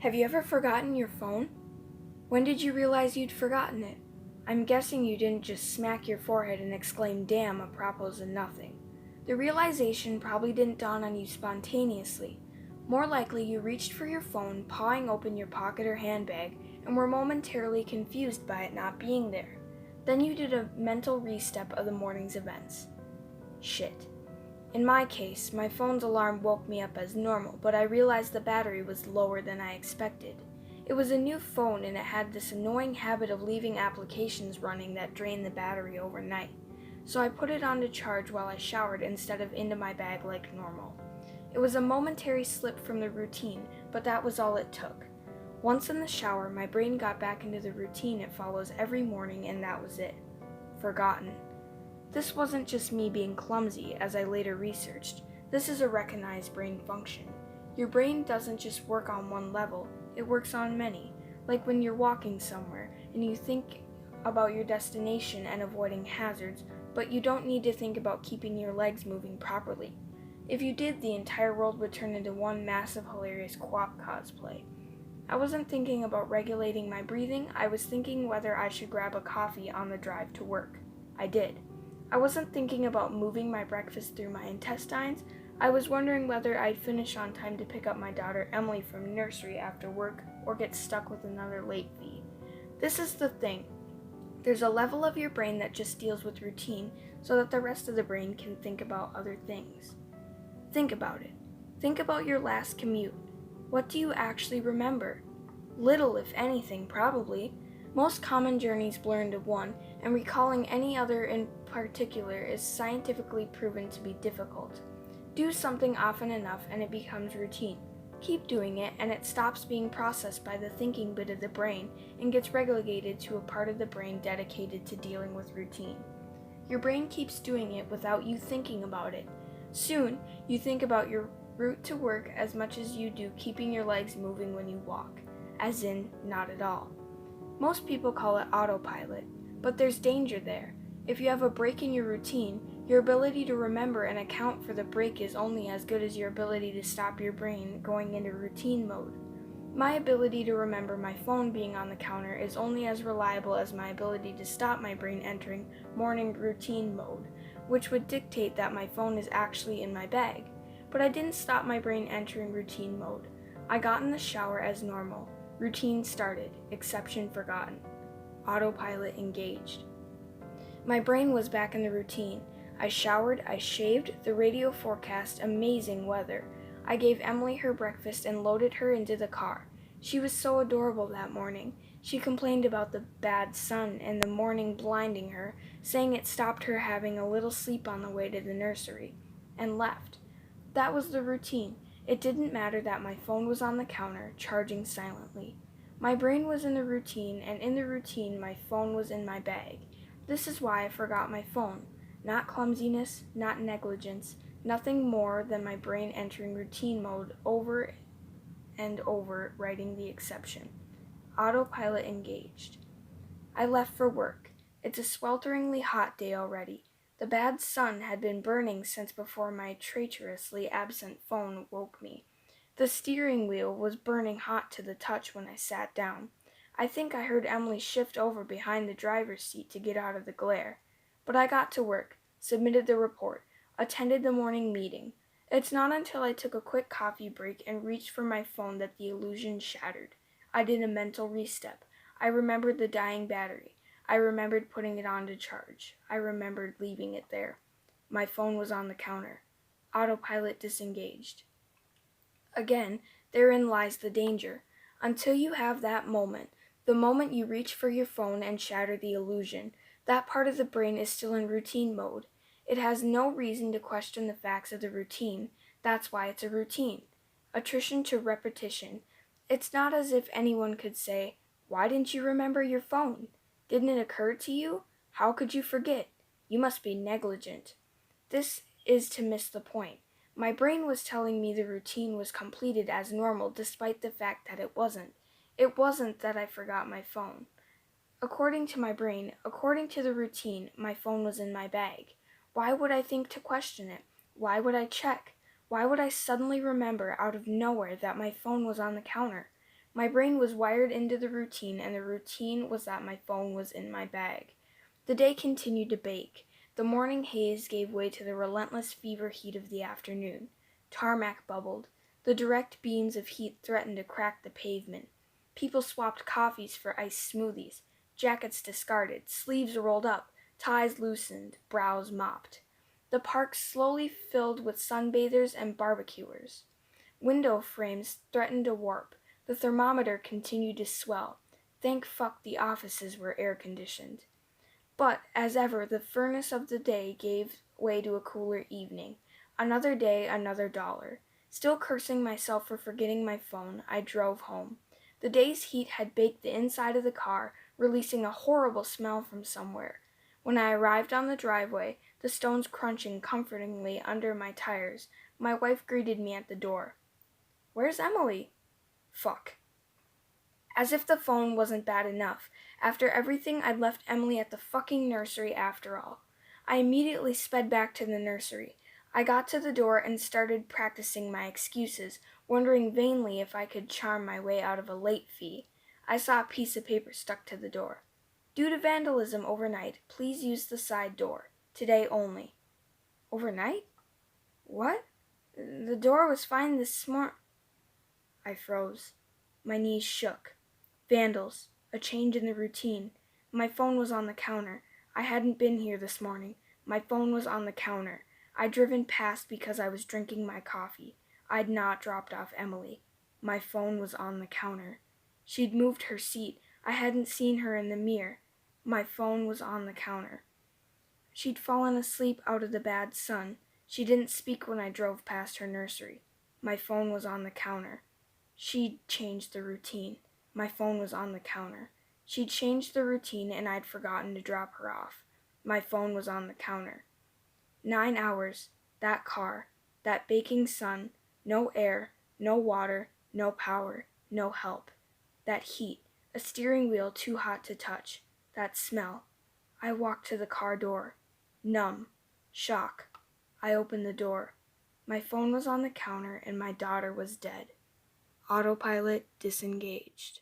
Have you ever forgotten your phone? When did you realize you'd forgotten it? I'm guessing you didn't just smack your forehead and exclaim damn apropos of nothing. The realization probably didn't dawn on you spontaneously. More likely you reached for your phone, pawing open your pocket or handbag, and were momentarily confused by it not being there. Then you did a mental re-step of the morning's events. Shit. In my case, my phone's alarm woke me up as normal, but I realized the battery was lower than I expected. It was a new phone and it had this annoying habit of leaving applications running that drained the battery overnight. So I put it on to charge while I showered instead of into my bag like normal. It was a momentary slip from the routine, but that was all it took. Once in the shower, my brain got back into the routine it follows every morning, and that was it. Forgotten. This wasn't just me being clumsy, as I later researched. This is a recognized brain function. Your brain doesn't just work on one level, it works on many. Like when you're walking somewhere and you think about your destination and avoiding hazards, but you don't need to think about keeping your legs moving properly. If you did, the entire world would turn into one massive hilarious co-op cosplay. I wasn't thinking about regulating my breathing, I was thinking whether I should grab a coffee on the drive to work. I did. I wasn't thinking about moving my breakfast through my intestines. I was wondering whether I'd finish on time to pick up my daughter Emily from nursery after work or get stuck with another late fee. This is the thing. There's a level of your brain that just deals with routine so that the rest of the brain can think about other things. Think about it. Think about your last commute. What do you actually remember? Little, if anything, probably. Most common journeys blur into one, and recalling any other in particular is scientifically proven to be difficult. Do something often enough and it becomes routine. Keep doing it and it stops being processed by the thinking bit of the brain and gets relegated to a part of the brain dedicated to dealing with routine. Your brain keeps doing it without you thinking about it. Soon, you think about your route to work as much as you do keeping your legs moving when you walk, as in, not at all. Most people call it autopilot, but there's danger there. If you have a break in your routine, your ability to remember and account for the break is only as good as your ability to stop your brain going into routine mode. My ability to remember my phone being on the counter is only as reliable as my ability to stop my brain entering morning routine mode, which would dictate that my phone is actually in my bag. But I didn't stop my brain entering routine mode. I got in the shower as normal. Routine started, exception forgotten. Autopilot engaged. My brain was back in the routine. I showered, I shaved, the radio forecast amazing weather. I gave Emily her breakfast and loaded her into the car. She was so adorable that morning. She complained about the bad sun and the morning blinding her, saying it stopped her having a little sleep on the way to the nursery, and left. That was the routine. It didn't matter that my phone was on the counter, charging silently. My brain was in the routine, and in the routine, my phone was in my bag. This is why I forgot my phone. Not clumsiness, not negligence, nothing more than my brain entering routine mode over and over, writing the exception. Autopilot engaged. I left for work. It's a swelteringly hot day already. The bad sun had been burning since before my traitorously absent phone woke me. The steering wheel was burning hot to the touch when I sat down. I think I heard Emily shift over behind the driver's seat to get out of the glare. But I got to work, submitted the report, attended the morning meeting. It's not until I took a quick coffee break and reached for my phone that the illusion shattered. I did a mental re-step. I remembered the dying battery. I remembered putting it on to charge. I remembered leaving it there. My phone was on the counter. Autopilot disengaged. Again, therein lies the danger. Until you have that moment, the moment you reach for your phone and shatter the illusion, that part of the brain is still in routine mode. It has no reason to question the facts of the routine. That's why it's a routine. Attrition to repetition. It's not as if anyone could say, "Why didn't you remember your phone? Didn't it occur to you? How could you forget? You must be negligent." This is to miss the point. My brain was telling me the routine was completed as normal despite the fact that it wasn't. It wasn't that I forgot my phone. According to my brain, according to the routine, my phone was in my bag. Why would I think to question it? Why would I check? Why would I suddenly remember out of nowhere that my phone was on the counter? My brain was wired into the routine, and the routine was that my phone was in my bag. The day continued to bake. The morning haze gave way to the relentless fever heat of the afternoon. Tarmac bubbled. The direct beams of heat threatened to crack the pavement. People swapped coffees for iced smoothies, jackets discarded, sleeves rolled up, ties loosened, brows mopped. The park slowly filled with sunbathers and barbecuers. Window frames threatened to warp. The thermometer continued to swell. Thank fuck the offices were air-conditioned. But, as ever, the furnace of the day gave way to a cooler evening. Another day, another dollar. Still cursing myself for forgetting my phone, I drove home. The day's heat had baked the inside of the car, releasing a horrible smell from somewhere. When I arrived on the driveway, the stones crunching comfortingly under my tires, my wife greeted me at the door. "Where's Emily?" Fuck. As if the phone wasn't bad enough. After everything, I'd left Emily at the fucking nursery after all. I immediately sped back to the nursery. I got to the door and started practicing my excuses, wondering vainly if I could charm my way out of a late fee. I saw a piece of paper stuck to the door. "Due to vandalism overnight, please use the side door. Today only." Overnight? What? The door was fine this morning. I froze. My knees shook. Vandals. A change in the routine. My phone was on the counter. I hadn't been here this morning. My phone was on the counter. I'd driven past because I was drinking my coffee. I'd not dropped off Emily. My phone was on the counter. She'd moved her seat. I hadn't seen her in the mirror. My phone was on the counter. She'd fallen asleep out of the bad sun. She didn't speak when I drove past her nursery. My phone was on the counter. She'd changed the routine. My phone was on the counter. She'd changed the routine and I'd forgotten to drop her off. My phone was on the counter. 9 hours. That car. That baking sun. No air. No water. No power. No help. That heat. A steering wheel too hot to touch. That smell. I walked to the car door. Numb. Shock. I opened the door. My phone was on the counter and my daughter was dead. Autopilot disengaged.